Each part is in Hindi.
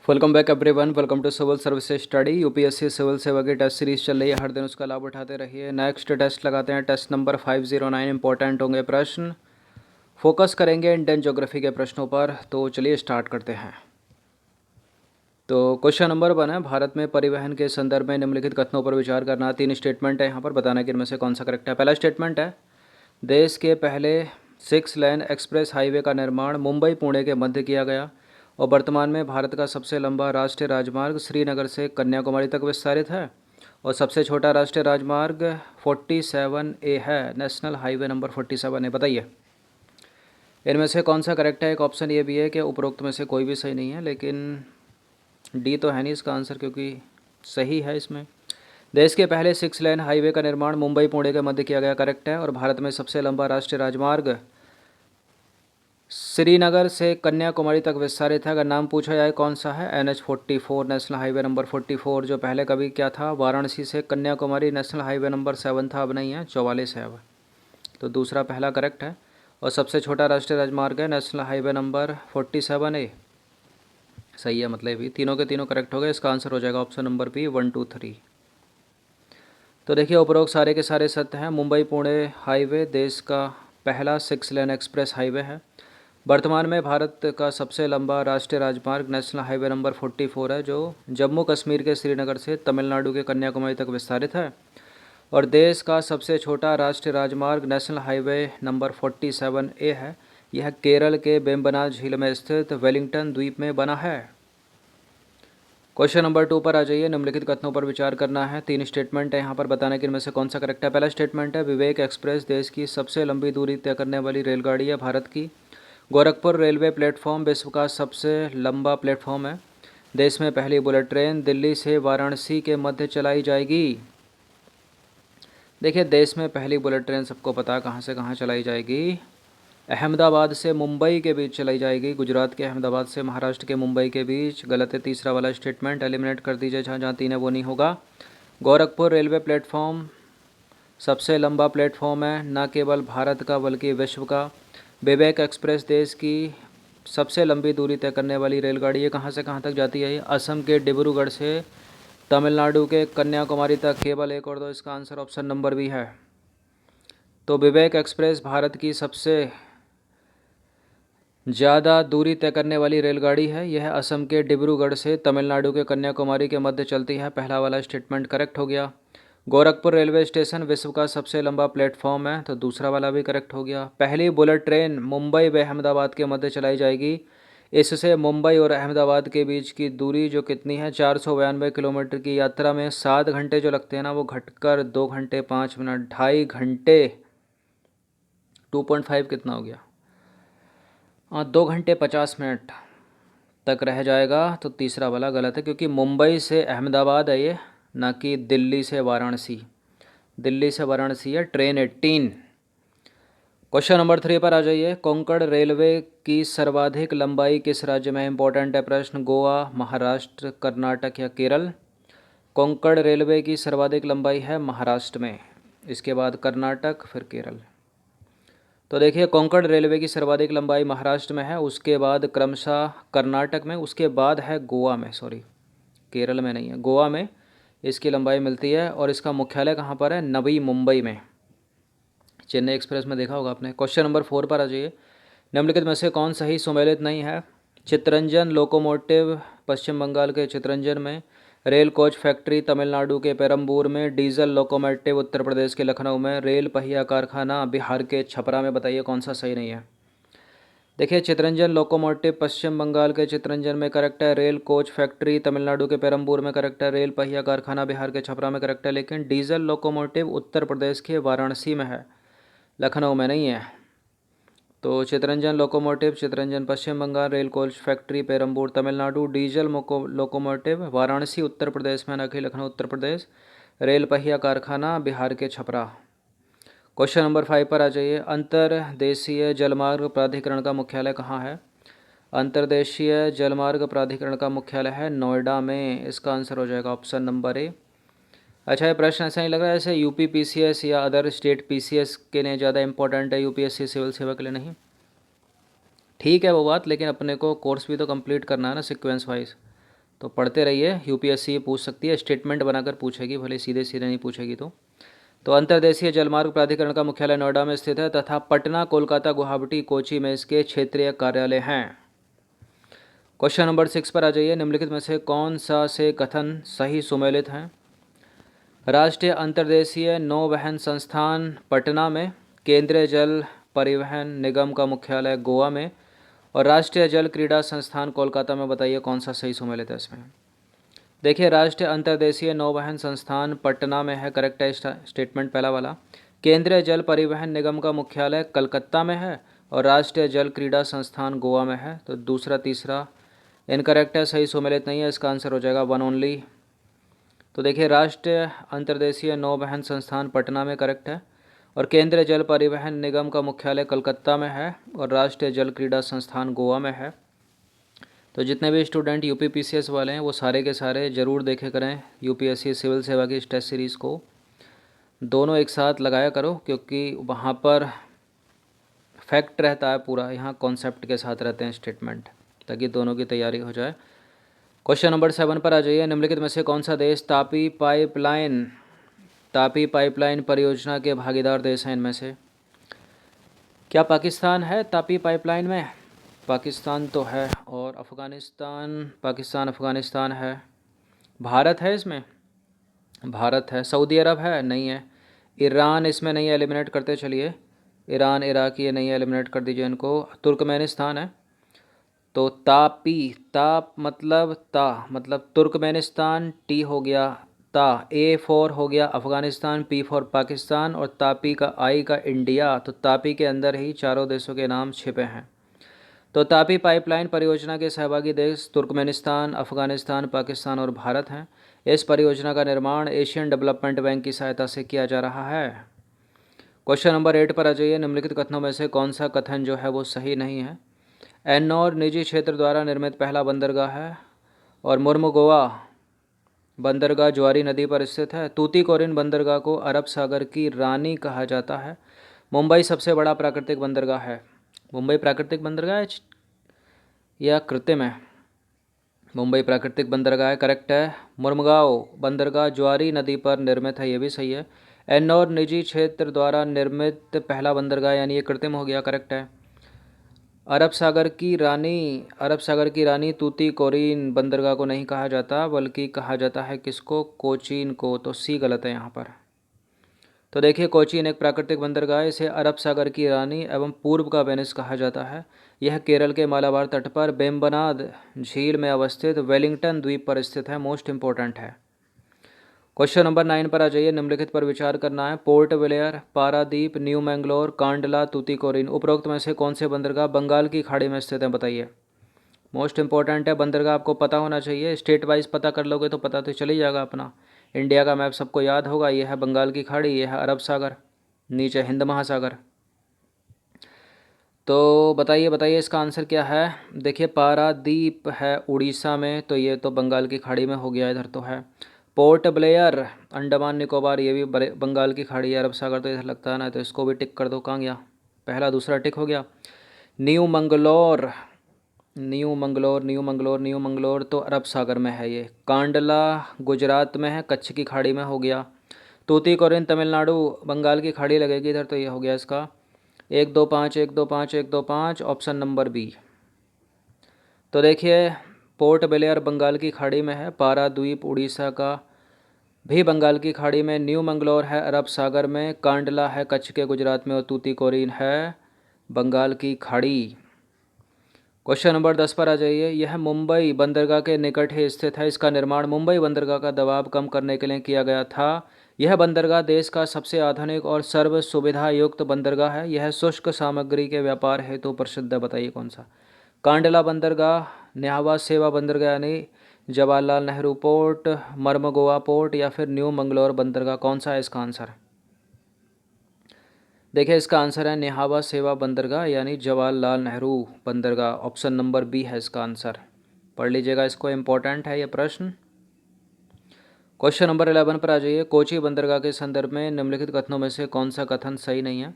Welcome back everyone. Welcome to civil services study. UPSC civil सेवा की टेस्ट सीरीज चल रही है, हर दिन उसका लाभ उठाते रहिए। नेक्स्ट टेस्ट लगाते हैं, टेस्ट नंबर 509। इंपॉर्टेंट होंगे प्रश्न, फोकस करेंगे इंडियन ज्योग्राफी के प्रश्नों पर। तो चलिए स्टार्ट करते हैं। तो क्वेश्चन नंबर 1 है, भारत में परिवहन के संदर्भ में निम्नलिखित कथनों पर विचार करना। 3 स्टेटमेंट है यहाँ पर, बताना कि इनमें से कौन सा करेक्ट है। पहला स्टेटमेंट है, देश के पहले 6 लेन एक्सप्रेस हाईवे का निर्माण मुंबई पुणे के मध्य किया गया और वर्तमान में भारत का सबसे लंबा राष्ट्रीय राजमार्ग श्रीनगर से कन्याकुमारी तक विस्तारित है और सबसे छोटा राष्ट्रीय राजमार्ग 47A है, नेशनल हाईवे नंबर 47 है। बताइए इनमें से कौन सा करेक्ट है। एक ऑप्शन ये भी है कि उपरोक्त में से कोई भी सही नहीं है, लेकिन डी तो है नहीं इसका आंसर, क्योंकि सही है इसमें। देश के पहले 6 लेन हाईवे का निर्माण मुंबई पुणे के मध्य किया गया, करेक्ट है। और भारत में सबसे लंबा राष्ट्रीय राजमार्ग श्रीनगर से कन्याकुमारी तक विस्तारित है। अगर नाम पूछा जाए कौन सा है, NH44 नेशनल हाईवे नंबर 44, जो पहले कभी क्या था, वाराणसी से कन्याकुमारी नेशनल हाईवे नंबर 7 था, अब नहीं है, 44 है अब। तो दूसरा पहला करेक्ट है। और सबसे छोटा राष्ट्रीय राजमार्ग है नेशनल हाईवे नंबर 47A, सही है। मतलब भी तीनों के तीनों करेक्ट हो गए। इसका आंसर हो जाएगा ऑप्शन नंबर बी, 1 2 3। तो देखिए उपरोक्त सारे के सारे सत्य हैं। मुंबई पुणे हाईवे देश का पहला 6 लेन एक्सप्रेस हाईवे है। वर्तमान में भारत का सबसे लंबा राष्ट्रीय राजमार्ग नेशनल हाईवे नंबर 44 है, जो जम्मू कश्मीर के श्रीनगर से तमिलनाडु के कन्याकुमारी तक विस्तारित है। और देश का सबसे छोटा राष्ट्रीय राजमार्ग नेशनल हाईवे नंबर 47A है। यह केरल के वेम्बनाड झील में स्थित वेलिंगटन द्वीप में बना है। क्वेश्चन नंबर 2 पर आ जाइए। निम्नलिखित कथनों पर विचार करना है। 3 स्टेटमेंट है यहाँ पर, बताने कि इनमें से कौन सा करेक्ट है। पहला स्टेटमेंट है, विवेक एक्सप्रेस देश की सबसे लंबी दूरी तय करने वाली रेलगाड़ी है भारत की। गोरखपुर रेलवे प्लेटफॉर्म विश्व का सबसे लंबा प्लेटफॉर्म है। देश में पहली बुलेट ट्रेन दिल्ली से वाराणसी के मध्य चलाई जाएगी। देखिए देश में पहली बुलेट ट्रेन सबको पता कहाँ से कहाँ चलाई जाएगी, अहमदाबाद से मुंबई के बीच चलाई जाएगी। गुजरात के अहमदाबाद से महाराष्ट्र के मुंबई के बीच। गलत है तीसरा वाला स्टेटमेंट, एलिमिनेट कर दीजिए, जहाँ जहाँ 3 है वो नहीं होगा। गोरखपुर रेलवे प्लेटफॉर्म सबसे लंबा प्लेटफॉर्म है, न केवल भारत का बल्कि विश्व का। विवेक एक्सप्रेस देश की सबसे लंबी दूरी तय करने वाली रेलगाड़ी है। कहाँ से कहाँ तक जाती है ये, असम के डिब्रूगढ़ से तमिलनाडु के कन्याकुमारी तक। केवल 1 और 2, इसका आंसर ऑप्शन नंबर भी है। तो विवेक एक्सप्रेस भारत की सबसे ज़्यादा दूरी तय करने वाली रेलगाड़ी है। यह असम के डिब्रूगढ़ से तमिलनाडु के कन्याकुमारी के मध्य चलती है। पहला वाला स्टेटमेंट करेक्ट हो गया। गोरखपुर रेलवे स्टेशन विश्व का सबसे लंबा प्लेटफॉर्म है, तो दूसरा वाला भी करेक्ट हो गया। पहली बुलेट ट्रेन मुंबई व अहमदाबाद के मध्य चलाई जाएगी। इससे मुंबई और अहमदाबाद के बीच की दूरी जो कितनी है, 492 किलोमीटर की यात्रा में 7 घंटे जो लगते हैं ना, वो घटकर 2 घंटे 5 मिनट, 2.5 घंटे 2.5 कितना हो गया, 2 घंटे 50 मिनट तक रह जाएगा। तो तीसरा वाला गलत है, क्योंकि मुंबई से अहमदाबाद है ये, ना कि दिल्ली से वाराणसी। दिल्ली से वाराणसी है ट्रेन 18। क्वेश्चन नंबर 3 पर आ जाइए। कोंकण रेलवे की सर्वाधिक लंबाई किस राज्य में है। इंपॉर्टेंट है प्रश्न। गोवा, महाराष्ट्र, कर्नाटक या केरल। कोंकण रेलवे की सर्वाधिक लंबाई है महाराष्ट्र में, इसके बाद कर्नाटक, फिर केरल। तो देखिए कोंकण रेलवे की सर्वाधिक लंबाई महाराष्ट्र में है, उसके बाद क्रमशः कर्नाटक में, उसके बाद है गोवा में, सॉरी केरल में नहीं है, गोवा में इसकी लंबाई मिलती है। और इसका मुख्यालय कहाँ पर है, नवी मुंबई में। चेन्नई एक्सप्रेस में देखा होगा आपने। क्वेश्चन नंबर 4 पर आ जाइए। निम्नलिखित में से कौन सही सुमेलित नहीं है। चितरंजन लोकोमोटिव पश्चिम बंगाल के चितरंजन में, रेल कोच फैक्ट्री तमिलनाडु के पेरम्बूर में, डीजल लोकोमोटिव उत्तर प्रदेश के लखनऊ में, रेल पहिया कारखाना बिहार के छपरा में। बताइए कौन सा सही नहीं है। देखिए चितरंजन लोकोमोटिव पश्चिम बंगाल के चितरंजन में करेक्ट है। रेल कोच फैक्ट्री तमिलनाडु के पेरम्बूर में करेक्ट है। रेल पहिया कारखाना बिहार के छपरा में करेक्ट है। लेकिन डीजल लोकोमोटिव उत्तर प्रदेश के वाराणसी में है, लखनऊ में नहीं है। तो Chittaranjan locomotive Chittaranjan Paschim Bangal, rail coach factory Perambur Tamil Nadu, diesel locomotive Varanasi Uttar Pradesh में, न कि लखनऊ उत्तर प्रदेश, रेल पहिया कारखाना बिहार के छपरा। क्वेश्चन नंबर 5 पर आ जाइए। अंतर्देशीय जलमार्ग प्राधिकरण का मुख्यालय कहाँ है। अंतर्देशीय जलमार्ग प्राधिकरण का मुख्यालय है नोएडा में, इसका आंसर हो जाएगा ऑप्शन नंबर ए। अच्छा ये प्रश्न ऐसा नहीं लग रहा है जैसे यूपी पीसीएस या अदर स्टेट पीसीएस के लिए ज़्यादा इंपॉर्टेंट है, यूपीएससी सिविल सेवा के लिए नहीं। ठीक है वो बात, लेकिन अपने को कोर्स भी तो कंप्लीट करना है ना, सीक्वेंस वाइज। तो पढ़ते रहिए, यूपीएससी ये पूछ सकती है, स्टेटमेंट बनाकर पूछेगी, भले सीधे सीधे नहीं पूछेगी। तो अंतर्देशीय जलमार्ग प्राधिकरण का मुख्यालय नोएडा में स्थित है तथा पटना, कोलकाता, गुवाहाटी, कोची में इसके क्षेत्रीय कार्यालय हैं। क्वेश्चन नंबर 6 पर आ जाइए। निम्नलिखित में से कौन सा से कथन सही सुमेलित हैं? राष्ट्रीय अंतर्देशीय नौवहन संस्थान पटना में, केंद्रीय जल परिवहन निगम का मुख्यालय गोवा में और राष्ट्रीय जल क्रीड़ा संस्थान कोलकाता में। बताइए कौन सा सही सुमेलित है इसमें? देखिए, राष्ट्रीय अंतर्देशीय नौवहन संस्थान पटना में है, करेक्ट है स्टेटमेंट पहला वाला। केंद्रीय जल परिवहन निगम का मुख्यालय कलकत्ता में है और राष्ट्रीय जल क्रीड़ा संस्थान गोवा में है। तो दूसरा तीसरा इनकरेक्ट है, सही सुमेलित नहीं है। इसका आंसर हो जाएगा वन ओनली। तो देखिए, राष्ट्रीय अंतर्देशीय नौवहन संस्थान पटना में करेक्ट है और केंद्रीय जल परिवहन निगम का मुख्यालय कलकत्ता में है और राष्ट्रीय जल क्रीड़ा संस्थान गोवा में है। तो जितने भी स्टूडेंट यूपी पीसीएस वाले हैं वो सारे के सारे ज़रूर देखे करें यूपीएससी सिविल सेवा की इस टेस्ट सीरीज़ को, दोनों एक साथ लगाया करो, क्योंकि वहाँ पर फैक्ट रहता है पूरा, यहाँ कॉन्सेप्ट के साथ रहते हैं स्टेटमेंट, ताकि दोनों की तैयारी हो जाए। क्वेश्चन नंबर 7 पर आ जाइए। निम्नलिखित में से कौन सा देश तापी पाइपलाइन परियोजना के भागीदार देश हैं? इनमें से क्या पाकिस्तान है तापी पाइपलाइन में? पाकिस्तान तो है। और अफ़गानिस्तान है। भारत है इसमें? भारत है। सऊदी अरब है? नहीं है। ईरान इसमें नहीं है, एलिमिनेट करते चलिए। ईरान, इराक ये नहीं है, एलिमिनेट कर दीजिए इनको। तुर्कमेनिस्तान है। तो मतलब तुर्कमेनिस्तान, टी हो गया A4 हो गया अफ़गानिस्तान, P फॉर पाकिस्तान और तापी का I का इंडिया। तो तापी के अंदर ही चारों देशों के नाम छिपे हैं। तो तापी पाइपलाइन परियोजना के सहभागी देश तुर्कमेनिस्तान, अफ़गानिस्तान, पाकिस्तान और भारत हैं। इस परियोजना का निर्माण एशियन डेवलपमेंट बैंक की सहायता से किया जा रहा है। क्वेश्चन नंबर 8 पर आ जाइए। निम्नलिखित कथनों में से कौन सा कथन जो है वो सही नहीं है? एन्नौर निजी क्षेत्र द्वारा निर्मित पहला बंदरगाह है और मुर्मुगोवा बंदरगाह ज्वारी नदी पर स्थित है। तूतीकोरिन बंदरगाह को अरब सागर की रानी कहा जाता है। मुंबई सबसे बड़ा प्राकृतिक बंदरगाह है। मुंबई प्राकृतिक बंदरगाह है या कृत्रिम है? मुंबई प्राकृतिक बंदरगाह है, करेक्ट है। मुर्मुगाओ बंदरगाह ज्वारी नदी पर निर्मित है, ये भी सही है। एन्नौर निजी क्षेत्र द्वारा निर्मित पहला बंदरगाह, यानी ये कृत्रिम हो गया, करेक्ट है। अरब सागर की रानी तूतीकोरिन बंदरगाह को नहीं कहा जाता, बल्कि कहा जाता है किसको? कोचीन को। तो सी गलत है यहाँ पर। तो देखिए, कोचीन एक प्राकृतिक बंदरगाह है। इसे अरब सागर की रानी एवं पूर्व का वेनिस कहा जाता है। यह केरल के मालाबार तट पर बेम्बनाद झील में अवस्थित वेलिंगटन द्वीप पर स्थित है। मोस्ट इंपॉर्टेंट है। क्वेश्चन नंबर 9 पर आ जाइए। निम्नलिखित पर विचार करना है। Port Blair, Paradip, new Mangalore, Kandla, Tuticorin, उपरोक्त में से कौन से बंदरगाह बंगाल की खाड़ी में स्थित हैं? बताइए। मोस्ट इंपॉर्टेंट है, बंदरगाह आपको पता होना चाहिए। स्टेट वाइज पता कर लोगे तो पता तो चल ही जाएगा अपना। इंडिया का मैप सबको याद होगा। यह है बंगाल की खाड़ी, यह है अरब सागर, नीचे हिंद महासागर। तो बताइए इसका आंसर क्या है? देखिए, पारादीप है उड़ीसा में, तो ये तो बंगाल की खाड़ी में हो गया, इधर तो है। पोर्ट ब्लेयर अंडमान निकोबार, ये भी बंगाल की खाड़ी है। अरब सागर तो इधर लगता है ना, तो इसको भी टिक कर दो। कहाँ गया? पहला दूसरा टिक हो गया। न्यू मंगलोर तो अरब सागर में है। ये कांडला गुजरात में है, कच्छ की खाड़ी में हो गया। तूतीकोरिन तमिलनाडु, बंगाल की खाड़ी लगेगी इधर, तो ये हो गया इसका 1 2 5 ऑप्शन नंबर बी। तो देखिए, पोर्ट ब्लेयर बंगाल की खाड़ी में है, पाराद्वीप उड़ीसा का भी बंगाल की खाड़ी में, न्यू मंगलोर है अरब सागर में, कांडला है कच्छ के गुजरात में और तूतीकोरिन है बंगाल की खाड़ी। क्वेश्चन नंबर 10 पर आ जाइए। यह मुंबई बंदरगाह के निकट ही स्थित है। इसका निर्माण मुंबई बंदरगाह का दबाव कम करने के लिए किया गया था। यह बंदरगाह देश का सबसे आधुनिक और सर्व सुविधा युक्त बंदरगाह है। यह शुष्क सामग्री के व्यापार हेतु प्रसिद्ध है। बताइए कौन सा? कांडला बंदरगाह, न्यावा सेवा बंदरगाह यानी जवाहरलाल नेहरू पोर्ट, मर्मगोवा पोर्ट या फिर न्यू मंगलोर बंदरगाह, कौन सा है इसका आंसर? देखिए, इसका आंसर है न्यावा सेवा बंदरगाह यानी जवाहरलाल नेहरू बंदरगाह। ऑप्शन नंबर बी है इसका आंसर। पढ़ लीजिएगा इसको, इम्पोर्टेंट है ये प्रश्न। क्वेश्चन नंबर 11 पर आ जाइए। कोची बंदरगाह के संदर्भ में निम्नलिखित कथनों में से कौन सा कथन सही नहीं है?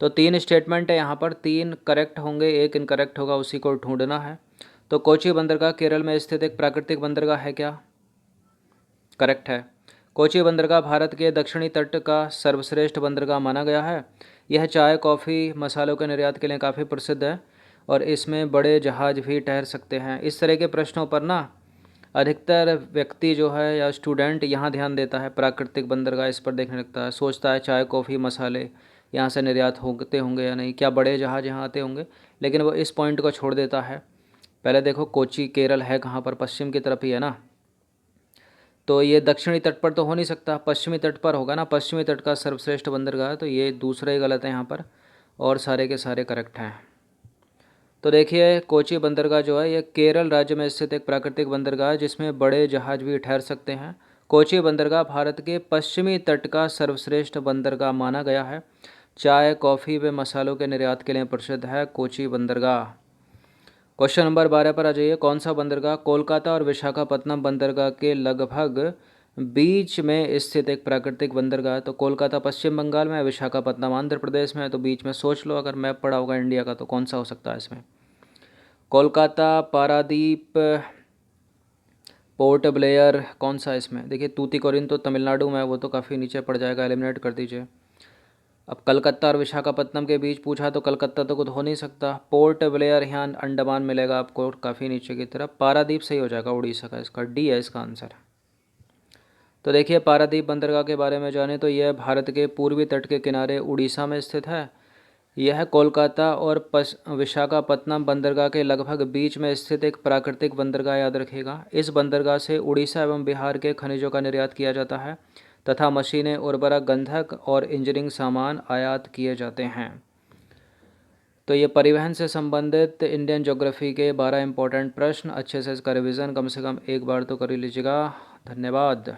तो 3 स्टेटमेंट है यहाँ पर, 3 करेक्ट होंगे, 1 इनकरेक्ट होगा, उसी को ढूंढना है। तो कोची बंदरगाह केरल में स्थित एक प्राकृतिक बंदरगाह है क्या? करेक्ट है। कोची बंदरगाह भारत के दक्षिणी तट का सर्वश्रेष्ठ बंदरगाह माना गया है। यह चाय, कॉफ़ी, मसालों के निर्यात के लिए काफ़ी प्रसिद्ध है और इसमें बड़े जहाज़ भी ठहर सकते हैं। इस तरह के प्रश्नों पर ना अधिकतर व्यक्ति जो है या स्टूडेंट यहाँ ध्यान देता है, प्राकृतिक बंदरगाह इस पर देखने लगता है, सोचता है चाय, कॉफ़ी, मसाले यहाँ से निर्यात होते होंगे या नहीं, क्या बड़े जहाज़ यहाँ आते होंगे, लेकिन वो इस पॉइंट को छोड़ देता है। पहले देखो कोची केरल है कहाँ पर? पश्चिम की तरफ ही है ना, तो ये दक्षिणी तट पर तो हो नहीं सकता, पश्चिमी तट पर होगा ना। पश्चिमी तट का सर्वश्रेष्ठ बंदरगाह, तो ये दूसरा ही गलत है यहाँ पर और सारे के सारे करेक्ट हैं। तो देखिए कोची बंदरगाह जो है ये केरल राज्य में स्थित एक प्राकृतिक बंदरगाह है जिसमें बड़े जहाज भी ठहर सकते हैं। कोची बंदरगाह भारत के पश्चिमी तट का सर्वश्रेष्ठ बंदरगाह माना गया है। चाय, कॉफ़ी व मसालों के निर्यात के लिए प्रसिद्ध है कोची बंदरगाह। क्वेश्चन नंबर 12 पर आ जाइए। कौन सा बंदरगाह कोलकाता और विशाखापत्तनम बंदरगाह के लगभग बीच में स्थित एक प्राकृतिक बंदरगाह है? तो कोलकाता पश्चिम बंगाल में है, विशाखापत्तनम आंध्र प्रदेश में है। तो बीच में सोच लो, अगर मैप पड़ा होगा इंडिया का तो कौन सा हो सकता है इसमें? कोलकाता, पारादीप, पोर्ट ब्लेयर, कौन सा इसमें? देखिए तूतीकोरिन तो तमिलनाडु में है, वो तो काफ़ी नीचे पड़ जाएगा, एलिमिनेट कर दीजिए। अब कलकत्ता और विशाखापत्तनम के बीच पूछा तो कलकत्ता तो कुछ हो नहीं सकता। पोर्ट ब्लेयर यहाँ अंडमान मिलेगा आपको काफ़ी नीचे की तरफ। पारादीप सही हो जाएगा उड़ीसा का, इसका डी है इसका आंसर। तो देखिए पारादीप बंदरगाह के बारे में जाने तो यह भारत के पूर्वी तट के किनारे उड़ीसा में स्थित है। यह कोलकाता और विशाखापत्तनम बंदरगाह के लगभग बीच में स्थित एक प्राकृतिक बंदरगाह, याद रखिएगा। इस बंदरगाह से उड़ीसा एवं बिहार के खनिजों का निर्यात किया जाता है तथा मशीनें, उर्वरक, गंधक और इंजीनियरिंग सामान आयात किए जाते हैं। तो ये परिवहन से संबंधित इंडियन ज्योग्राफी के 12 इंपॉर्टेंट प्रश्न, अच्छे से इसका रिवीजन कम से कम एक बार तो कर ही लीजिएगा। धन्यवाद।